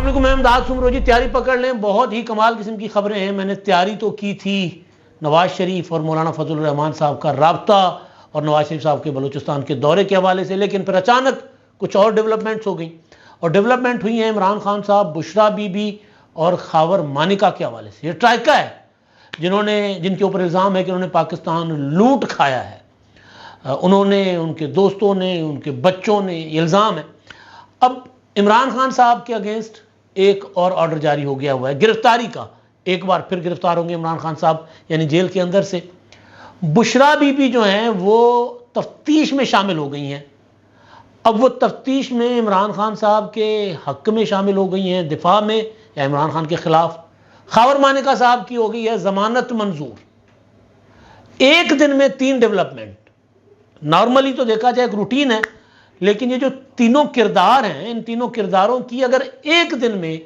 السلام علیکم، میں امداد سمرو جی. تیاری پکڑ لیں، بہت ہی کمال قسم کی خبریں ہیں. میں نے تیاری تو کی تھی نواز شریف اور مولانا فضل الرحمان صاحب کا رابطہ اور نواز شریف صاحب کے بلوچستان کے دورے کے حوالے سے، لیکن پھر اچانک کچھ اور ڈیولپمنٹس ہو گئیں، اور ڈیولپمنٹ ہوئی ہیں عمران خان صاحب، بشرا بی بی اور خاور مانیکا کے حوالے سے. یہ ٹرائیکا ہے جن کے اوپر الزام ہے کہ انہوں نے پاکستان لوٹ کھایا ہے. انہوں نے، ان کے دوستوں نے، ان کے بچوں نے، یہ الزام ہے. اب عمران خان صاحب کے اگینسٹ ایک اور آرڈر جاری ہو گیا ہوا ہے گرفتاری کا. ایک بار پھر گرفتار ہوں گے عمران خان صاحب، یعنی جیل کے اندر سے. بشرا بی بی جو ہیں وہ تفتیش میں شامل ہو گئی ہیں. اب وہ تفتیش میں عمران خان صاحب کے حق میں شامل ہو گئی ہیں، دفاع میں یا عمران خان کے خلاف. خاور مانیکا صاحب کی ہو گئی ہے ضمانت منظور. ایک دن میں 3 ڈیولپمنٹ. نارملی تو دیکھا جائے ایک روٹین ہے، لیکن یہ جو تینوں کردار ہیں، ان تینوں کرداروں کی اگر ایک دن میں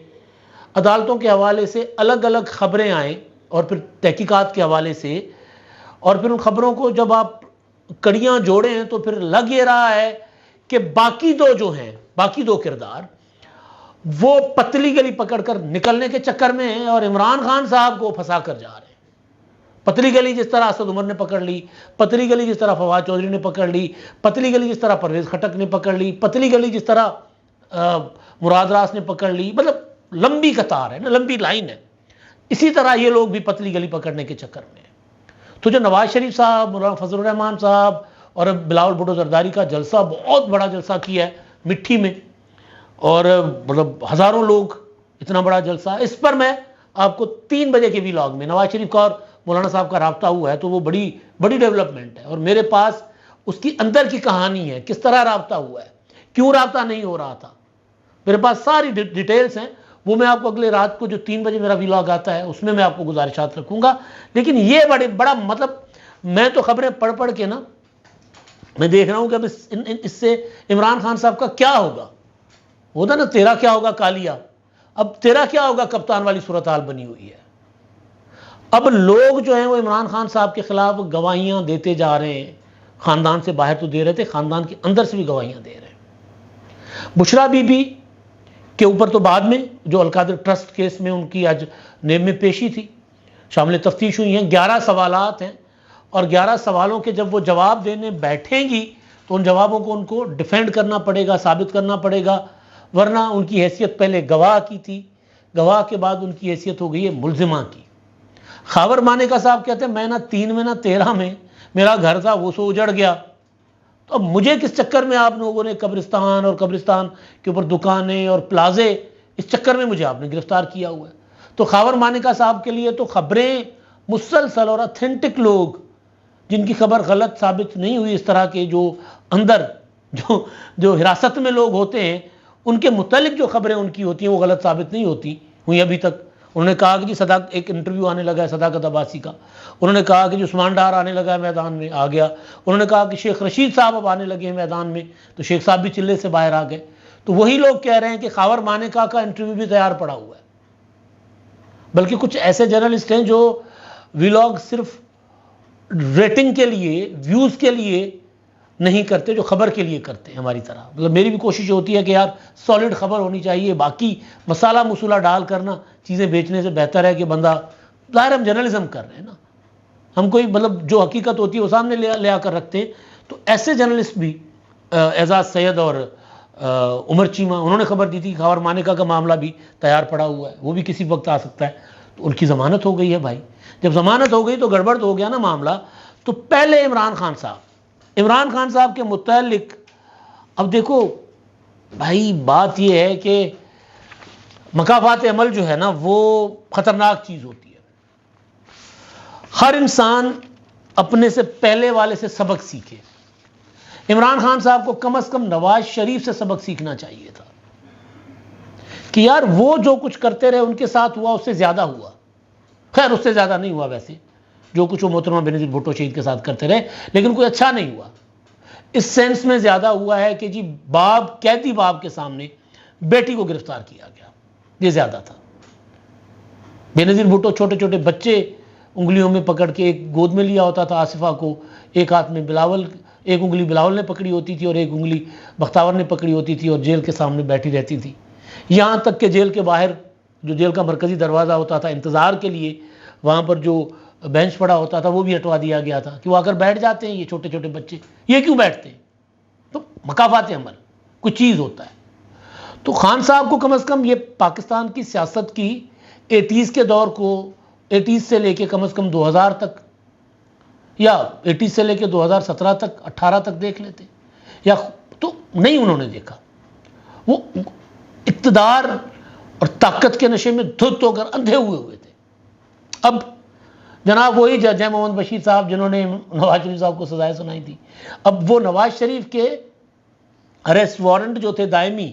عدالتوں کے حوالے سے الگ الگ خبریں آئیں اور پھر تحقیقات کے حوالے سے، اور پھر ان خبروں کو جب آپ کڑیاں جوڑیں ہیں تو پھر لگ یہ رہا ہے کہ باقی دو کردار وہ پتلی گلی پکڑ کر نکلنے کے چکر میں ہیں اور عمران خان صاحب کو پھنسا کر جا رہے ہیں. پتلی گلی جس طرح اسد عمر نے پکڑ لی، پتلی گلی جس طرح فواد چودھری نے پکڑ لی، پتلی گلی جس طرح پرویز خٹک نے پکڑ لی، پتلی گلی جس طرح مراد راس نے پکڑ لی. مطلب لمبی قطار ہے نا، لمبی لائن ہے. اسی طرح یہ لوگ بھی پتلی گلی پکڑنے کے چکر میں ہیں. تو جو نواز شریف صاحب، مولانا فضل الرحمان صاحب اور بلاول بھٹو زرداری کا جلسہ، بہت بڑا جلسہ کیا ہے مٹھی میں، اور مطلب ہزاروں لوگ، اتنا بڑا جلسہ. اس پر میں آپ کو 3 بجے کے ویلاگ میں نواز شریف کا اور مولانا صاحب کا رابطہ ہوا ہے، تو وہ بڑی ڈیولپمنٹ ہے. اور میرے پاس اس کی اندر کی کہانی ہے، کس طرح رابطہ ہوا ہے، کیوں رابطہ نہیں ہو رہا تھا. میرے پاس ساری ڈیٹیلز ہیں. وہ میں آپ کو اگلے رات کو جو 3 بجے میرا ویلاگ آتا ہے اس میں آپ کو گزارشات رکھوں گا. لیکن یہ بڑا مطلب میں تو خبریں پڑھ کے نا میں دیکھ رہا ہوں کہ اب اس سے عمران خان صاحب کا کیا ہوگا. ہوتا نا تیرا کیا ہوگا کالیا، اب تیرا کیا ہوگا کپتان والی صورتحال بنی ہوئی ہے. اب لوگ جو ہیں وہ عمران خان صاحب کے خلاف گواہیاں دیتے جا رہے ہیں. خاندان سے باہر تو دے رہے تھے، خاندان کے اندر سے بھی گواہیاں دے رہے ہیں. بشرا بی بی کے اوپر تو بعد میں جو القادر ٹرسٹ کیس میں ان کی آج نیب میں پیشی تھی، شامل تفتیش ہوئی ہیں. 11 سوالات ہیں، اور 11 سوالوں کے جب وہ جواب دینے بیٹھیں گی تو ان جوابوں کو ان کو ڈیفینڈ کرنا پڑے گا، ثابت کرنا پڑے گا. ورنہ ان کی حیثیت پہلے گواہ کی تھی، گواہ کے بعد ان کی حیثیت ہو گئی ہے ملزمہ کی. خاور مانیکا صاحب کہتے ہیں میں نہ 3 میں نہ 13 میں میرا گھر تھا، وہ سو اجڑ گیا. تو اب مجھے کس چکر میں آپ لوگوں نے قبرستان اور قبرستان کے اوپر دکانیں اور پلازے، اس چکر میں مجھے آپ نے گرفتار کیا ہوا ہے. تو خاور مانیکا صاحب کے لیے تو خبریں مسلسل اور اتھینٹک لوگ جن کی خبر غلط ثابت نہیں ہوئی، اس طرح کے جو اندر جو حراست میں لوگ ہوتے ہیں، ان کے متعلق جو خبریں ان کی ہوتی ہیں وہ غلط ثابت نہیں ہوتی ہوئی ابھی تک. انہوں نے کہا کہ جی ایک انٹرویو آنے لگا ہے صداقت عباسی کا. انہوں نے کہا کہ جو عثمان ڈار آنے لگا ہے میدان میں، آ گیا. انہوں نے کہا کہ شیخ رشید صاحب اب آنے لگے ہیں میدان میں، تو شیخ صاحب بھی چلے سے باہر آ گئے. تو وہی لوگ کہہ رہے ہیں کہ خاور مانیکا کا انٹرویو بھی تیار پڑا ہوا ہے. بلکہ کچھ ایسے جرنلسٹ ہیں جو ویلاگ صرف ریٹنگ کے لیے، ویوز کے لیے نہیں کرتے، جو خبر کے لیے کرتے ہیں ہماری طرح. مطلب میری بھی کوشش ہوتی ہے کہ یار سالڈ خبر ہونی چاہیے، باقی مسالہ مسولہ ڈال کرنا چیزیں بیچنے سے بہتر ہے کہ بندہ، ظاہر ہم جرنلزم کر رہے ہیں نا، ہم کوئی مطلب جو حقیقت ہوتی ہے وہ سامنے لے آ کر رکھتے ہیں. تو ایسے جرنلسٹ بھی اعزاز سید اور عمر چیمہ، انہوں نے خبر دی تھی کہ خاور مانیکا کا معاملہ بھی تیار پڑا ہوا ہے، وہ بھی کسی وقت آ سکتا ہے. تو ان کی ضمانت ہو گئی ہے بھائی. جب ضمانت ہو گئی تو گڑبڑ تو ہو گیا نا معاملہ. تو پہلے عمران خان صاحب کے متعلق اب دیکھو بھائی، بات یہ ہے کہ مکافات عمل جو ہے نا وہ خطرناک چیز ہوتی ہے. ہر انسان اپنے سے پہلے والے سے سبق سیکھے. عمران خان صاحب کو کم از کم نواز شریف سے سبق سیکھنا چاہیے تھا کہ یار وہ جو کچھ کرتے رہے ان کے ساتھ ہوا، اس سے زیادہ ہوا. خیر اس سے زیادہ نہیں ہوا ویسے، جو کچھ وہ محترمہ بینظیر بھٹو شہید کے ساتھ کرتے رہے، لیکن کوئی اچھا نہیں ہوا. اس سینس میں زیادہ ہوا ہے کہ جی قیدی باپ کے سامنے بیٹی کو گرفتار کیا گیا، یہ زیادہ تھا. بینظیر بھٹو چھوٹے چھوٹے بچے انگلیوں میں پکڑ کے، ایک گود میں لیا ہوتا تھا آصفہ کو، ایک ہاتھ میں بلاول، ایک انگلی بلاول نے پکڑی ہوتی تھی اور ایک انگلی بختاور نے پکڑی ہوتی تھی، اور جیل کے سامنے بیٹھی رہتی تھی. یہاں تک کہ جیل کے باہر جو جیل کا مرکزی دروازہ ہوتا تھا انتظار کے لیے، وہاں پر جو بینچ پڑا ہوتا تھا وہ بھی ہٹوا دیا گیا تھا کہ وہ آ کر بیٹھ جاتے ہیں یہ چھوٹے چھوٹے بچے، یہ کیوں بیٹھتے ہیں؟ تو مکافات عمل کچھ چیز ہوتا ہے۔ تو خان صاحب کو کم از کم یہ پاکستان کی سیاست کی 80s کے دور کو، 80s سے لے کے کم از کم 2000 تک، یا 80s سے لے کے 2017 تک 18 تک دیکھ لیتے، یا تو نہیں انہوں نے دیکھا۔ وہ اقتدار اور طاقت کے نشے میں دھت ہو کر اندھے ہوئے تھے۔ اب جناب وہی جج ہیں محمد بشیر صاحب جنہوں نے نواز شریف صاحب کو سزائیں سنائی تھی، اب وہ نواز شریف کے اریسٹ وارنٹ جو تھے دائمی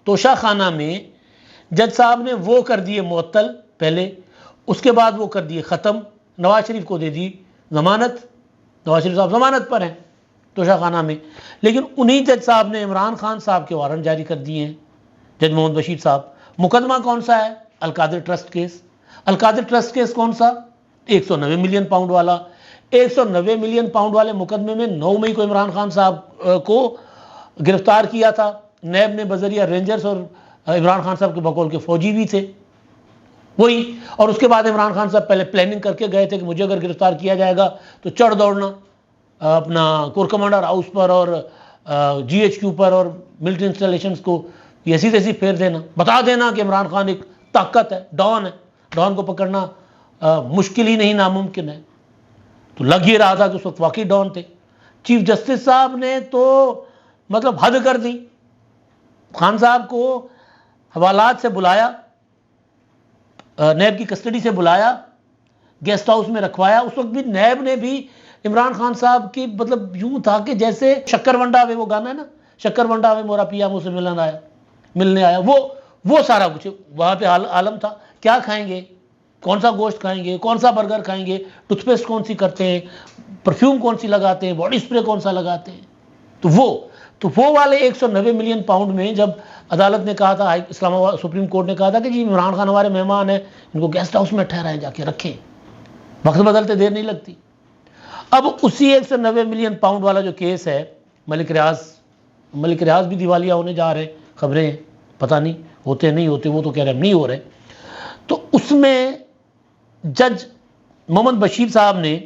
توشہ خانہ میں، جج صاحب نے وہ کر دیے معطل پہلے، اس کے بعد وہ کر دیے ختم، نواز شریف کو دے دی ضمانت، نواز شریف صاحب ضمانت پر ہیں توشہ خانہ میں، لیکن انہی جج صاحب نے عمران خان صاحب کے وارنٹ جاری کر دیے ہیں، جج محمد بشیر صاحب۔ مقدمہ کون سا ہے؟ القادر ٹرسٹ کیس۔ القادر ٹرسٹ کیس کون سا؟ 190 ملین پاؤنڈ والا۔ 190 ملین پاؤنڈ والے مقدمے میں 9 مئی کو عمران خان صاحب کو گرفتار کیا تھا، نیب نے بذریعہ رینجرز، اور عمران خان صاحب کے بقول کے فوجی بھی تھے وہی، اور اس کے بعد عمران خان صاحب پہلے پلاننگ کر کے گئے تھے کہ مجھے اگر گرفتار کیا جائے گا تو چڑھ دوڑنا اپنا کور کمانڈر ہاؤس پر اور جی ایچ کیو پر اور ملٹری انسٹالیشنز کو ایسی تیسی پھیر دینا، بتا دینا کہ عمران خان ایک طاقت ہے، ڈان ہے، ڈان کو پکڑنا مشکل ہی نہیں ناممکن ہے۔ تو لگ یہ رہا تھا کہ اس وقت واقعی ڈان تھے۔ چیف جسٹس صاحب نے تو مطلب حد کر دی، خان صاحب کو حوالات سے بلایا، نیب کی کسٹڈی سے بلایا، گیسٹ ہاؤس میں رکھوایا۔ اس وقت بھی نیب نے بھی عمران خان صاحب کی مطلب یوں تھا کہ جیسے شکر ونڈا میں وہ گانا ہے نا، شکر ونڈا میں مورا پیا مجھ سے ملنے آیا، وہ سارا کچھ وہاں پہ عالم تھا۔ کیا کھائیں گے، کون سا گوشت کھائیں گے، کون سا برگر کھائیں گے، ٹوتھ پیسٹ کون سی کرتے ہیں، پرفیوم کون سی لگاتے ہیں، باڈی سپرے کون سا لگاتے ہیں۔ تو وہ والے 190 ملین پاؤنڈ میں جب عدالت نے کہا تھا، اسلام آباد سپریم کورٹ نے کہا تھا کہ جی عمران خان ہمارے مہمان ہیں، ان کو گیسٹ ہاؤس میں ٹھہرائیں، جا کے رکھیں، وقت بدلتے دیر نہیں لگتی۔ اب اسی 190 ملین پاؤنڈ والا جو کیس ہے، ملک ریاض بھی دیوالیہ ہونے جا رہے ہیں، خبریں ہیں، پتہ نہیں ہوتے نہیں ہوتے، وہ تو کہہ رہے ہیں نہیں ہو رہے۔ تو اس میں جج محمد بشیر صاحب نے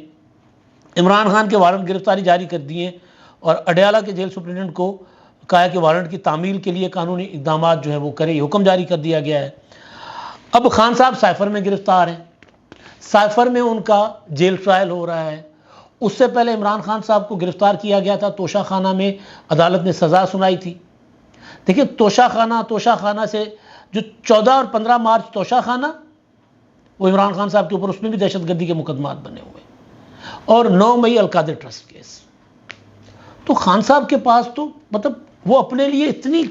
عمران خان کے وارنٹ گرفتاری جاری کر دیے اور اڈیالہ کے جیل سپرنٹنڈنٹ کو کہا کہ وارنٹ کی تعمیل کے لیے قانونی اقدامات جو ہیں وہ کرے، یہ حکم جاری کر دیا گیا ہے۔ اب خان صاحب سائفر میں گرفتار ہیں، سائفر میں ان کا جیل ٹرائل ہو رہا ہے۔ اس سے پہلے عمران خان صاحب کو گرفتار کیا گیا تھا توشہ خانہ میں، عدالت نے سزا سنائی تھی۔ دیکھیں توشہ خانہ سے جو 14 اور 15 مارچ توشہ خانہ، وہ عمران خان صاحب کے اوپر اس میں بھی دہشت گردی کے مقدمات بنے ہوئے، اور 9 مئی القادر ٹرسٹ کیس۔ تو خان صاحب کے پاس تو مطلب وہ اپنے لیے اتنی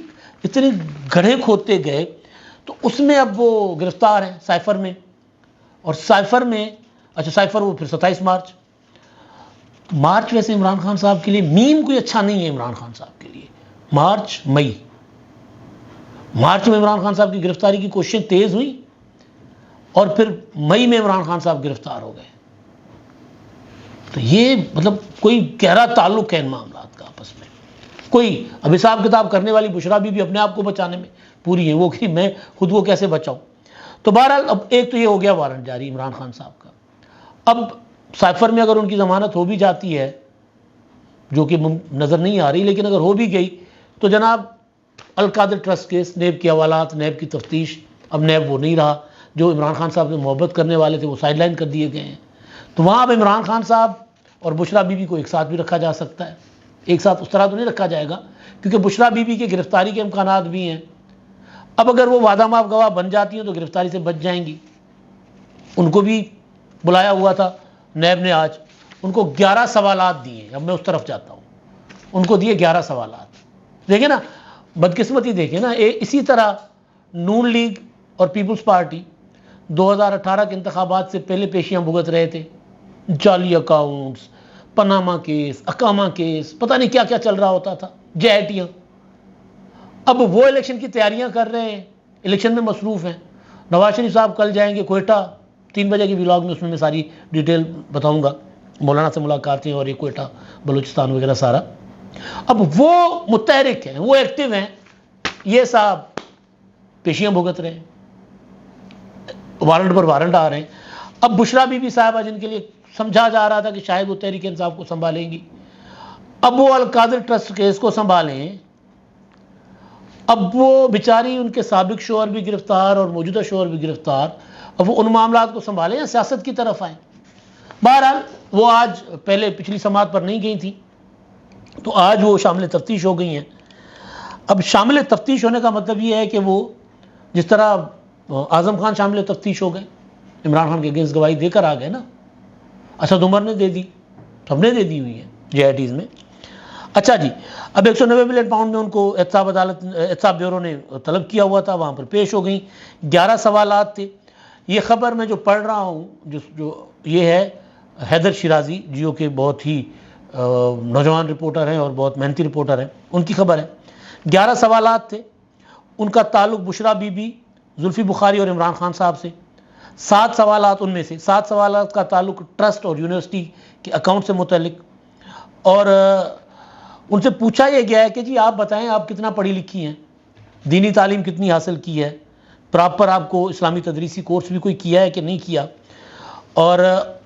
گڑھے کھودتے گئے، تو اس میں اب وہ گرفتار ہیں سائفر میں، اور سائفر میں سائفر وہ پھر 27 مارچ ویسے عمران خان صاحب کے لیے میم کوئی اچھا نہیں ہے۔ عمران خان صاحب کے لیے مارچ میں عمران خان صاحب کی گرفتاری کی کوششیں تیز ہوئیں، اور پھر مئی میں عمران خان صاحب گرفتار ہو گئے۔ تو یہ مطلب کوئی گہرا تعلق ہے ان معاملات کا آپس میں۔ کوئی اب حساب کتاب کرنے والی بشرا بھی اپنے آپ کو بچانے میں پوری ہے، وہ کہ میں خود کو کیسے بچاؤں۔ تو بہرحال اب ایک تو یہ ہو گیا وارنٹ جاری عمران خان صاحب کا۔ اب سائفر میں اگر ان کی ضمانت ہو بھی جاتی ہے، جو کہ نظر نہیں آ رہی، لیکن اگر ہو بھی گئی تو جناب القادر ٹرسٹ کیس، نیب کے حوالات، نیب کی تفتیش، اب نیب وہ نہیں رہا، جو عمران خان صاحب سے محبت کرنے والے تھے وہ سائیڈ لائن کر دیے گئے ہیں۔ تو وہاں اب عمران خان صاحب اور بشرا بی بی کو ایک ساتھ بھی رکھا جا سکتا ہے، ایک ساتھ اس طرح تو نہیں رکھا جائے گا، کیونکہ بشرا بی بی کے گرفتاری کے امکانات بھی ہیں۔ اب اگر وہ وعدہ ماف گواہ بن جاتی ہیں تو گرفتاری سے بچ جائیں گی۔ ان کو بھی بلایا ہوا تھا نیب نے، آج ان کو 11 سوالات دیے۔ اب میں اس طرف جاتا ہوں، ان کو دیے 11 سوالات۔ دیکھیں نا بدقسمتی، دیکھیں نا، اسی طرح نون لیگ اور پیپلز پارٹی 2018 کے انتخابات سے پہلے پیشیاں بھگت رہے تھے، جعلی اکاؤنٹس، پاناما کیس، اکاما کیس، پتہ نہیں کیا کیا چل رہا ہوتا تھا، جیٹیاں۔ اب وہ الیکشن کی تیاریاں کر رہے ہیں، الیکشن میں مصروف ہیں۔ نواز شریف صاحب کل جائیں گے کوئٹہ، 3 بجے کی ولاگ میں، اس میں ساری ڈیٹیل بتاؤں گا، مولانا سے ملاقاتیں اور یہ کوئٹہ بلوچستان وغیرہ سارا۔ اب وہ متحرک ہیں، وہ ایکٹیو ہیں، یہ صاحب پیشیاں بھگت رہے ہیں, وارنٹ پر وارنٹ آ رہے ہیں. اب بشرا بی بی صاحبہ جن کے لیے سمجھا جا رہا تھا کہ شاید وہ تحریک انصاف کو سنبھالیں گی, اب وہ القادر ٹرسٹ کیس کو سنبھالیں. اب وہ بیچاری, ان کے سابق شوہر بھی گرفتار اور موجودہ شوہر بھی گرفتار, اب وہ ان معاملات کو سنبھالیں یا سیاست کی طرف آئیں. بہرحال وہ آج پہلے پچھلی سماعت پر نہیں گئی تھیں, تو آج وہ شامل تفتیش ہو گئی ہیں. اب شامل تفتیش ہونے کا مطلب یہ ہے کہ وہ جس طرح اعظم خان شامل تفتیش ہو گئے, عمران خان کے اگینسٹ گواہی دے کر آ گئے نا, اسد عمر نے دے دی, ہم نے دے دی ہوئی ہے JITs میں. اچھا جی, اب 190 ملین پاؤنڈ میں ان کو احتساب بیورو نے طلب کیا ہوا تھا, وہاں پر پیش ہو گئیں. 11 سوالات تھے. یہ خبر میں جو پڑھ رہا ہوں جو یہ ہے حیدر شیرازی, جیو کے بہت ہی نوجوان رپورٹر ہیں اور بہت محنتی رپورٹر ہیں, ان کی خبر ہے. 11 سوالات تھے. ان کا تعلق بشرا بی بی, زلفی بخاری اور عمران خان صاحب سے. 7 سوالات, ان میں سے 7 سوالات کا تعلق ٹرسٹ اور یونیورسٹی کے اکاؤنٹ سے متعلق, اور ان سے پوچھا یہ گیا ہے کہ جی آپ بتائیں آپ کتنا پڑھی لکھی ہیں, دینی تعلیم کتنی حاصل کی ہے, پراپر آپ کو اسلامی تدریسی کورس بھی کوئی کیا ہے کہ نہیں کیا, اور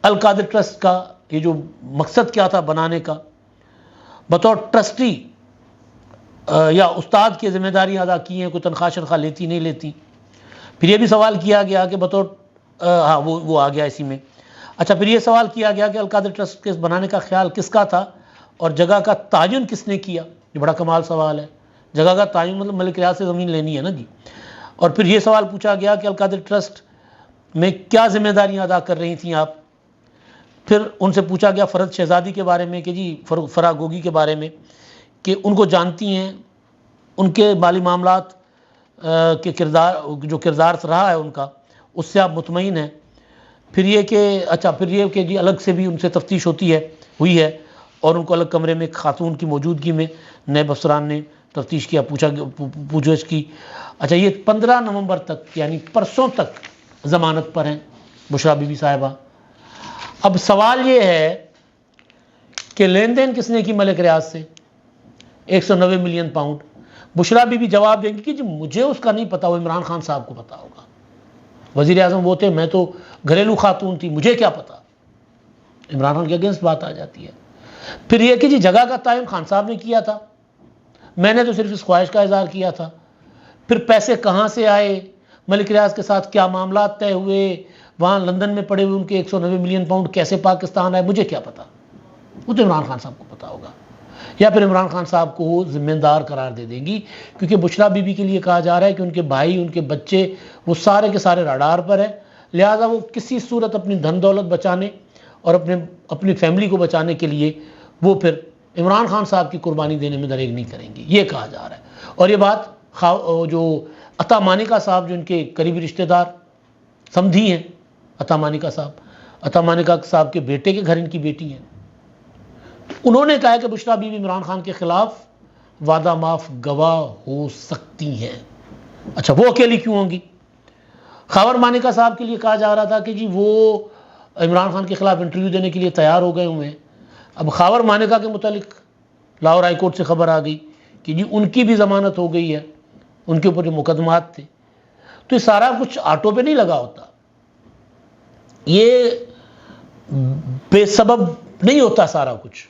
القادر ٹرسٹ کا یہ جو مقصد کیا تھا بنانے کا, بطور ٹرسٹی یا استاد کی ذمہ داریاں ادا کی ہیں, کوئی تنخواہ شنخواہ لیتی نہیں لیتی. پھر یہ بھی سوال کیا گیا کہ بطور ہاں وہ آ گیا اسی میں. اچھا, پھر یہ سوال کیا گیا کہ القادر ٹرسٹ کے بنانے کا خیال کس کا تھا اور جگہ کا تعین کس نے کیا. یہ بڑا کمال سوال ہے, جگہ کا تعین مطلب ملک ریاض سے زمین لینی ہے نا جی. اور پھر یہ سوال پوچھا گیا کہ القادر ٹرسٹ میں کیا ذمہ داریاں ادا کر رہی تھیں آپ. پھر ان سے پوچھا گیا فرد شہزادی کے بارے میں کہ جی فرا گوگی کے بارے میں, کہ ان کو جانتی ہیں, ان کے مالی معاملات کے کردار رہا ہے ان کا, اس سے آپ مطمئن ہیں. پھر یہ کہ جی الگ سے بھی ان سے تفتیش ہوئی ہے, اور ان کو الگ کمرے میں خاتون کی موجودگی میں نیب افسران نے تفتیش کیا, پوچھ گچھ کی. اچھا, یہ 15 نومبر تک یعنی پرسوں تک ضمانت پر ہیں بشرا بی بی صاحبہ. اب سوال یہ ہے کہ لین دین کس نے کی ملک ریاض سے 190 million pound. Bushra be be جواب دیں گی کہ جی مجھے اس کا نہیں پتا, وہ عمران خان صاحب کو پتا ہوگا, وزیر اعظم وہ تھے, میں تو گھریلو خاتون تھی, مجھے کیا پتا. عمران خان کے اگینسٹ بات آ جاتی ہے. پھر یہ کہ جی جگہ کا تعین خان صاحب نے کیا تھا, میں نے تو صرف اس خواہش کا اظہار کیا تھا. پھر پیسے کہاں سے آئے, ملک ریاض کے ساتھ کیا معاملات طے ہوئے, وہاں لندن میں پڑے ہوئے ان کے 190 ملین پاؤنڈ کیسے پاکستان آئے, مجھے کیا پتا. وہ تو عمران خان صاحب کو پتا ہوگا, یا پھر عمران خان صاحب کو وہ ذمہ دار قرار دے دیں گی, کیونکہ بشرا بی بی کے لیے کہا جا رہا ہے کہ ان کے بھائی, ان کے بچے, وہ سارے کے سارے راڈار پر ہیں. لہٰذا وہ کسی صورت اپنی دھن دولت بچانے اور اپنی فیملی کو بچانے کے لیے وہ پھر عمران خان صاحب کی قربانی دینے میں دریغ نہیں کریں گی, یہ کہا جا رہا ہے. اور یہ بات جو عطا مانیکا صاحب, جو ان کے قریبی رشتہ دار سمدھی ہیں, عطا مانیکا صاحب کے بیٹے کے گھر ان کی بیٹی ہیں, انہوں نے کہا کہ بشرا بی بی عمران خان کے خلاف وعدہ معاف گواہ ہو سکتی ہیں. اچھا, وہ اکیلی کیوں ہوں گی؟ خاور مانیکا صاحب کے لیے کہا جا رہا تھا کہ جی وہ عمران خان کے خلاف انٹرویو دینے کے لیے تیار ہو گئے ہوئے ہیں. اب خاور مانیکا کے متعلق لاہور ہائی کورٹ سے خبر آ گئی کہ جی ان کی بھی ضمانت ہو گئی ہے, ان کے اوپر جو مقدمات تھے. تو یہ سارا کچھ آٹو پہ نہیں لگا ہوتا, یہ بے سبب نہیں ہوتا سارا کچھ,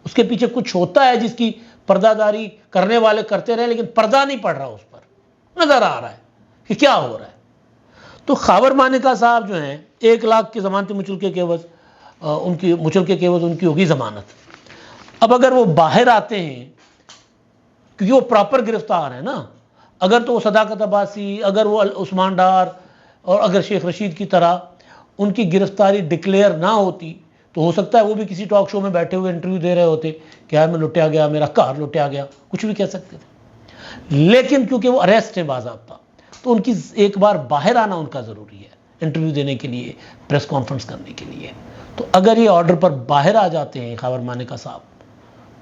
اس کے پیچھے کچھ ہوتا ہے جس کی پردہ داری کرنے والے کرتے رہے, لیکن پردہ نہیں پڑ رہا, اس پر نظر آ رہا ہے کہ کیا ہو رہا ہے. تو خاور مانیکا صاحب جو ہیں 1 لاکھ کی ضمانتی مچلکے کے عوض ان کی ہوگی ضمانت. اب اگر وہ باہر آتے ہیں, کیونکہ وہ پراپر گرفتار ہیں نا, اگر تو وہ صداقت عباسی, اگر وہ عثمان ڈار, اور اگر شیخ رشید کی طرح ان کی گرفتاری ڈکلیئر نہ ہوتی, تو ہو سکتا ہے وہ بھی کسی ٹاک شو میں بیٹھے ہوئے انٹرویو دے رہے ہوتے کہ یار میں لٹیا گیا, میرا کار لٹیا گیا, کچھ بھی کہہ سکتے تھے. لیکن کیونکہ وہ اریسٹ ہے باضابطہ, تو ان کی ایک بار باہر آنا ان کا ضروری ہے انٹرویو دینے کے لیے, پریس کانفرنس کرنے کے لیے. تو اگر یہ آرڈر پر باہر آ جاتے ہیں خاور مانیکا صاحب,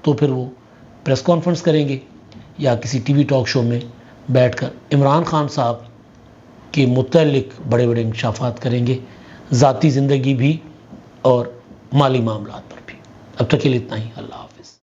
تو پھر وہ پریس کانفرنس کریں گے یا کسی ٹی وی ٹاک شو میں بیٹھ کر عمران خان صاحب کے متعلق بڑے بڑے انکشافات کریں گے, ذاتی زندگی بھی اور مالی معاملات پر بھی. اب تک کے لیے اتنا ہی. اللہ حافظ.